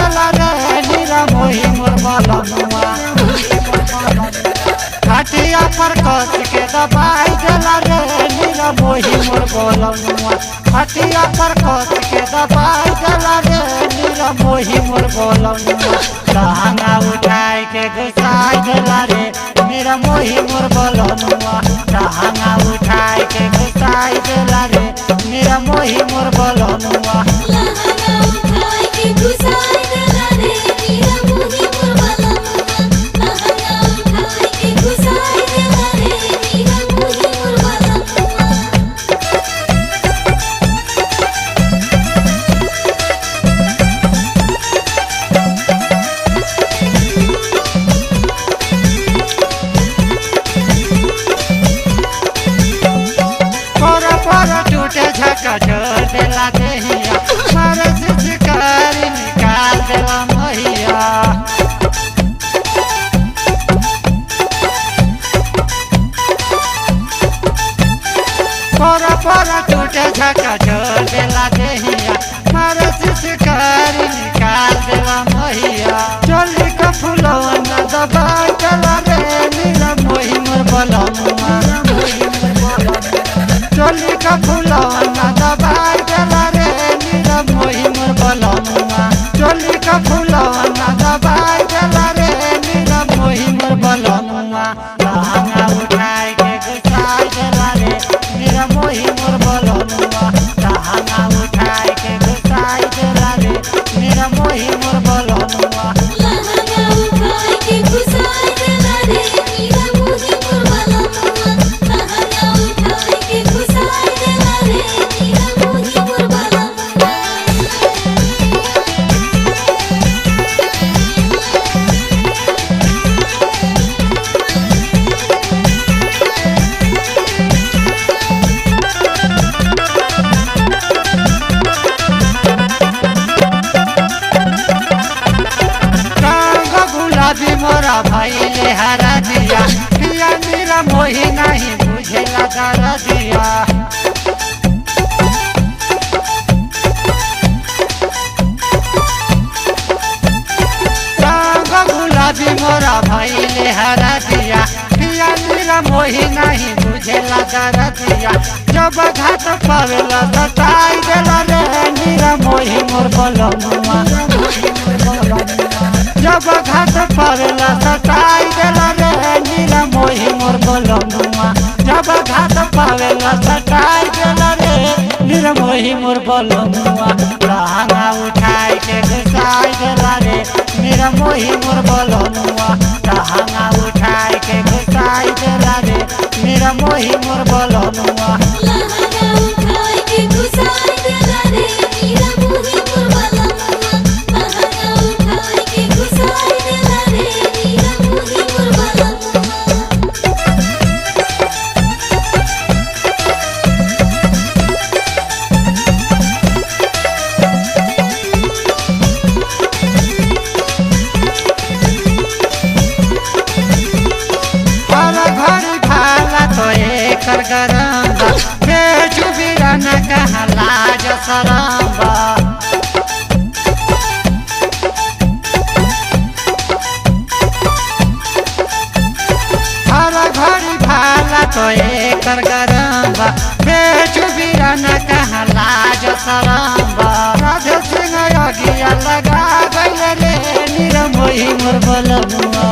देला रे निरमोही मोर बलनुआ खटिया पर कस के दबाई देला रे निरमोही मोर बलनुआ खटिया पर कस के दबाई देला रे निरमोही मोर बलनुआ लहंगा उठाई के घुसाई देला रे निरमोही मोर बलनुआ लहंगा उठाई के घुसाई देला रे निरमोही मोर बलनुआ लहंगा उठाई के घुसाई देला रे निरमोही मोर बलनुआ लहंगा उठाई के घुसाई देला रे निरमोही मोर बलनुआ टूटे झका छोड़ देला देहिया मारे शिकारी निकाल देला महिया पर टूटे झका छोड़ देला देहिया मारे शिकारी निकाल देला महिया चोली का फुलवन दबा देला रे निरमोही मोर बलनुआ चोली का फुलवन दबाई देला रे निरमोही मोर बलनुआ चोली का फुलवन दबाई देला रे निरमोही मोर बलनुआ लहंगा उठाई के घुसाई देला रे निरमोही मोर बलनुआ लहंगा उठाई के घुसाई देला रे निरमोही मोर बलनुआ लहंगा उठाई के घुसाई देला रे निरमोही मोर बलनुआ लहंगा उठाई के घुसाई देला रे निरमोही मोर बलनुआ गुलाबी मोरा भइले हरा दिया पिया मेरा मोही नहीं बुझेला कर दिया गुलाबी मोरा भइले हरा दिया पिया मेरा मोही नहीं बुझेला कर दिया जब घाट पावेला सताई देला रे मेरा मोही मोर बलनुआ जब घाट पावेला सताई देला रे निरमोही मोर बलनुआ जब घाट पावेला सताई देला रे निरमोही मोर बलनुआ लहंगा उठाई के घुसाई देला रे निरमोही मोर बलनुआ लहंगा उठाई के घुसाई देला रे निरमोही मोर बलनुआ लहंगा उठाई के घुसाई देला रे निरमोही मोर बलनुआ लहंगा उठाई के घुसाई देला रे निरमोही मोर बलनुआ हर घड़ी खाला तो एकर गरम्बा बेचू बिरन कहाँ लाज सरम्बा हर घड़ी खाला तो एकर गरम्बा बेचू बिरन कहाँ लाज सरम्बा राधे सिंह अगिया लगा गइल रे निरमोही मोर बलनुआ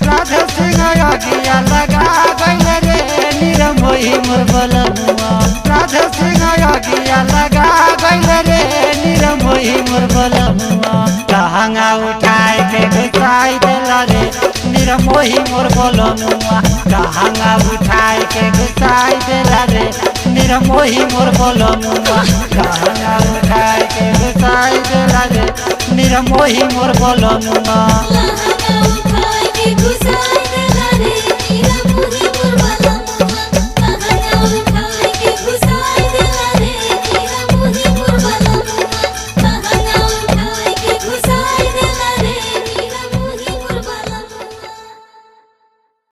राधे सिंह अगिया लगा गइल रे निरमोही मोर बलनुआ राधे सिंह अगिया लगा गइल रे निरमोही मोर बलनुआ लहंगा उठाई के घुसाई देला रे निरमोही मोर बलनुआ लहंगा उठाई के घुसाई देला रे निरमोही मोर बलनुआ लहंगा उठाई के घुसाई देला रे निरमोही मोर बलनुआ लहंगा